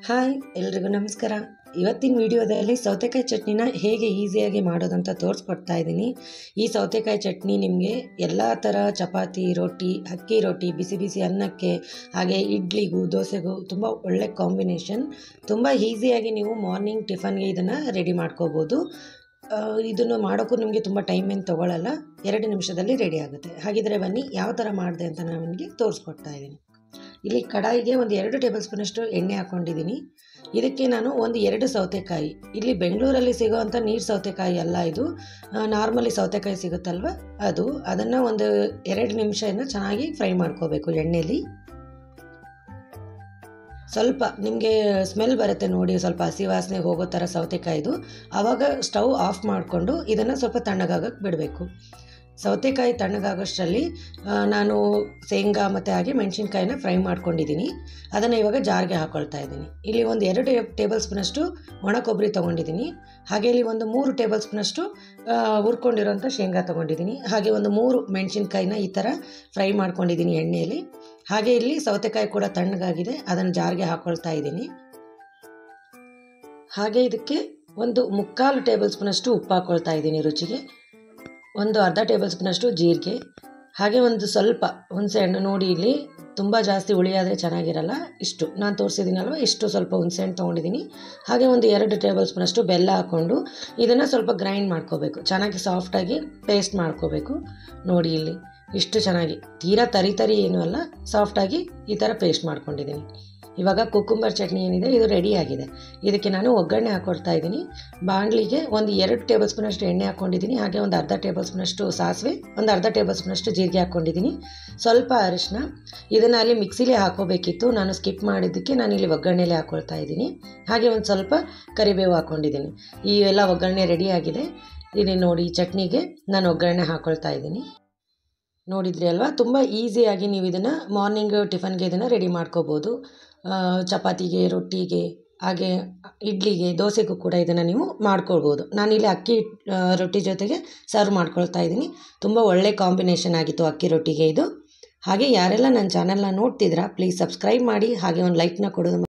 Hi ಎಲ್ರಿಗೂ ನಮಸ್ಕಾರ. ಇವತ್ತಿನ ವಿಡಿಯೋದಲ್ಲಿ ಸೌತೆಕಾಯಿ ಚಟ್ನಿನ ಹೇಗೆ ಈಸಿಯಾಗಿ ಮಾಡೋದಂತ ತೋರಿಸ್ಕೊಡ್ತಾ ಇದ್ದೀನಿ. ಈ ಸೌತೆಕಾಯಿ ಚಟ್ನಿ ನಿಮಗೆ ಎಲ್ಲ ಥರ ಚಪಾತಿ, ರೋಟಿ, ಅಕ್ಕಿ ರೊಟ್ಟಿ, ಬಿಸಿ ಬಿಸಿ ಅನ್ನಕ್ಕೆ, ಹಾಗೆ ಇಡ್ಲಿಗೂ, ದೋಸೆಗೂ ತುಂಬ ಒಳ್ಳೆ ಕಾಂಬಿನೇಷನ್. ತುಂಬ ಈಸಿಯಾಗಿ ನೀವು ಮಾರ್ನಿಂಗ್ ಟಿಫನ್ಗೆ ಇದನ್ನು ರೆಡಿ ಮಾಡ್ಕೋಬೋದು. ಇದನ್ನು ಮಾಡೋಕ್ಕೂ ನಿಮಗೆ ತುಂಬ ಟೈಮ್ ಏನು ತೊಗೊಳ್ಳಲ್ಲ, 2 ನಿಮಿಷದಲ್ಲಿ ರೆಡಿ ಆಗುತ್ತೆ. ಹಾಗಿದ್ರೆ ಬನ್ನಿ ಯಾವ ಥರ ಮಾಡಿದೆ ಅಂತ ನಾನು ನಿಮಗೆ ತೋರಿಸ್ಕೊಡ್ತಾ ಇದ್ದೀನಿ. ಇಲ್ಲಿ ಕಡಾಯಿಗೆ ಒಂದು 2 ಟೇಬಲ್ ಸ್ಪೂನಷ್ಟು ಎಣ್ಣೆ ಹಾಕ್ಕೊಂಡಿದ್ದೀನಿ. ಇದಕ್ಕೆ ನಾನು ಒಂದು 2 ಸೌತೆಕಾಯಿ, ಇಲ್ಲಿ ಬೆಂಗಳೂರಲ್ಲಿ ಸಿಗೋವಂಥ ನೀರು ಸೌತೆಕಾಯಿ ಅಲ್ಲ, ಇದು ನಾರ್ಮಲಿ ಸೌತೆಕಾಯಿ ಸಿಗುತ್ತಲ್ವ ಅದು, ಅದನ್ನು ಒಂದು 2 ನಿಮಿಷ ಚೆನ್ನಾಗಿ ಫ್ರೈ ಮಾಡ್ಕೋಬೇಕು ಎಣ್ಣೆಯಲ್ಲಿ. ಸ್ವಲ್ಪ ನಿಮಗೆ ಸ್ಮೆಲ್ ಬರುತ್ತೆ ನೋಡಿ, ಸ್ವಲ್ಪ ಹಸಿ ವಾಸನೆ ಹೋಗೋ ಥರ ಸೌತೆಕಾಯಿದು. ಆವಾಗ ಸ್ಟವ್ ಆಫ್ ಮಾಡಿಕೊಂಡು ಇದನ್ನು ಸ್ವಲ್ಪ ತಣ್ಣಗಾಗಕ್ಕೆ ಬಿಡಬೇಕು. ಸೌತೆಕಾಯಿ ತಣ್ಣಗಾಗೋಷ್ಟರಲ್ಲಿ ನಾನು ಶೇಂಗಾ ಮತ್ತು ಹಾಗೆ ಮೆಣಸಿನ್ಕಾಯಿನ ಫ್ರೈ ಮಾಡ್ಕೊಂಡಿದ್ದೀನಿ. ಅದನ್ನು ಇವಾಗ ಜಾರ್ಗೆ ಹಾಕ್ಕೊಳ್ತಾ ಇದ್ದೀನಿ. ಇಲ್ಲಿ ಒಂದು 2 ಟೇಬಲ್ ಸ್ಪೂನಷ್ಟು ಒಣ ಕೊಬ್ಬರಿ ತೊಗೊಂಡಿದ್ದೀನಿ. ಹಾಗೆ ಇಲ್ಲಿ ಒಂದು 3 ಟೇಬಲ್ ಸ್ಪೂನಷ್ಟು ಹುರ್ಕೊಂಡಿರೋಂಥ ಶೇಂಗಾ ತೊಗೊಂಡಿದ್ದೀನಿ. ಹಾಗೆ ಒಂದು 3 ಮೆಣಸಿನ್ಕಾಯಿನ ಈ ಥರ ಫ್ರೈ ಮಾಡ್ಕೊಂಡಿದ್ದೀನಿ ಎಣ್ಣೆಯಲ್ಲಿ. ಹಾಗೆ ಇಲ್ಲಿ ಸೌತೆಕಾಯಿ ಕೂಡ ತಣ್ಣಗಾಗಿದೆ, ಅದನ್ನು ಜಾರ್ಗೆ ಹಾಕ್ಕೊಳ್ತಾ ಇದ್ದೀನಿ. ಹಾಗೆ ಇದಕ್ಕೆ ಒಂದು 3/4 ಟೇಬಲ್ ಸ್ಪೂನಷ್ಟು ಉಪ್ಪು ಹಾಕ್ಕೊಳ್ತಾ ಇದ್ದೀನಿ ರುಚಿಗೆ. ಒಂದು ಅರ್ಧ ಟೇಬಲ್ ಸ್ಪೂನಷ್ಟು ಜೀರಿಗೆ, ಹಾಗೆ ಒಂದು ಸ್ವಲ್ಪ ಹುಣಸೆಹಣ್ಣು. ನೋಡಿ ಇಲ್ಲಿ ತುಂಬ ಜಾಸ್ತಿ ಹುಳಿ ಆದರೆ ಚೆನ್ನಾಗಿರಲ್ಲ, ಇಷ್ಟು ನಾನು ತೋರಿಸಿದ್ದೀನಲ್ವ, ಇಷ್ಟು ಸ್ವಲ್ಪ ಹುಣಸೆಹಣ್ಣು ತೊಗೊಂಡಿದ್ದೀನಿ. ಹಾಗೆ ಒಂದು 2 ಟೇಬಲ್ ಸ್ಪೂನಷ್ಟು ಬೆಲ್ಲ ಹಾಕ್ಕೊಂಡು ಇದನ್ನು ಸ್ವಲ್ಪ ಗ್ರೈಂಡ್ ಮಾಡ್ಕೋಬೇಕು, ಚೆನ್ನಾಗಿ ಸಾಫ್ಟಾಗಿ ಪೇಸ್ಟ್ ಮಾಡ್ಕೋಬೇಕು. ನೋಡಿ ಇಲ್ಲಿ ಇಷ್ಟು ಚೆನ್ನಾಗಿ, ತೀರಾ ತರಿ ಏನೂ ಅಲ್ಲ, ಸಾಫ್ಟಾಗಿ ಈ ಥರ ಪೇಸ್ಟ್ ಮಾಡ್ಕೊಂಡಿದ್ದೀನಿ. ಇವಾಗ ಕುಕ್ಕುಂಬರ್ ಚಟ್ನಿ ಏನಿದೆ ಇದು ರೆಡಿಯಾಗಿದೆ. ಇದಕ್ಕೆ ನಾನು ಒಗ್ಗರಣೆ ಹಾಕ್ಕೊಡ್ತಾ ಇದ್ದೀನಿ. ಬಾಣಲಿಗೆ ಒಂದು 2 ಟೇಬಲ್ ಸ್ಪೂನಷ್ಟು ಎಣ್ಣೆ ಹಾಕ್ಕೊಂಡಿದ್ದೀನಿ. ಹಾಗೆ ಒಂದು ಅರ್ಧ ಟೇಬಲ್ ಸ್ಪೂನಷ್ಟು ಸಾಸಿವೆ, ಒಂದು ಅರ್ಧ ಟೇಬಲ್ ಸ್ಪೂನಷ್ಟು ಜೀರಿಗೆ ಹಾಕ್ಕೊಂಡಿದ್ದೀನಿ. ಸ್ವಲ್ಪ ಅರಿಶಿನ, ಇದನ್ನು ಅಲ್ಲಿ ಮಿಕ್ಸಿಲೇ ಹಾಕೋಬೇಕಿತ್ತು, ನಾನು ಸ್ಕಿಪ್ ಮಾಡಿದ್ದಕ್ಕೆ ನಾನು ಇಲ್ಲಿ ಒಗ್ಗರಣೆಲೇ ಹಾಕ್ಕೊಳ್ತಾ ಇದ್ದೀನಿ. ಹಾಗೆ ಒಂದು ಸ್ವಲ್ಪ ಕರಿಬೇವು ಹಾಕ್ಕೊಂಡಿದ್ದೀನಿ. ಈ ಎಲ್ಲ ಒಗ್ಗರಣೆ ರೆಡಿಯಾಗಿದೆ. ಇಲ್ಲಿ ನೋಡಿ ಚಟ್ನಿಗೆ ನಾನು ಒಗ್ಗರಣೆ ಹಾಕ್ಕೊಳ್ತಾ ಇದ್ದೀನಿ. ನೋಡಿದ್ರಿ ಅಲ್ವಾ, ತುಂಬ ಈಸಿಯಾಗಿ ನೀವು ಇದನ್ನು ಮಾರ್ನಿಂಗ್ ಟಿಫನ್ಗೆ ಇದನ್ನು ರೆಡಿ ಮಾಡ್ಕೋಬೋದು. ಚಪಾತಿಗೆ, ರೊಟ್ಟಿಗೆ, ಹಾಗೆ ಇಡ್ಲಿಗೆ, ದೋಸೆಗೂ ಕೂಡ ಇದನ್ನು ನೀವು ಮಾಡ್ಕೊಳ್ಬೋದು. ನಾನಿಲ್ಲಿ ಅಕ್ಕಿ ರೊಟ್ಟಿ ಜೊತೆಗೆ ಸರ್ವ್ ಮಾಡ್ಕೊಳ್ತಾ ಇದ್ದೀನಿ. ತುಂಬ ಒಳ್ಳೆ ಕಾಂಬಿನೇಷನ್ ಆಗಿತ್ತು ಅಕ್ಕಿ ರೊಟ್ಟಿಗೆ ಇದು. ಹಾಗೆ ಯಾರೆಲ್ಲ ನನ್ನ ಚಾನಲ್ನ ನೋಡ್ತಿದ್ದೀರಾ ಪ್ಲೀಸ್ ಸಬ್ಸ್ಕ್ರೈಬ್ ಮಾಡಿ, ಹಾಗೆ ಒಂದು ಲೈಕ್ನ ಕೊಡೋದು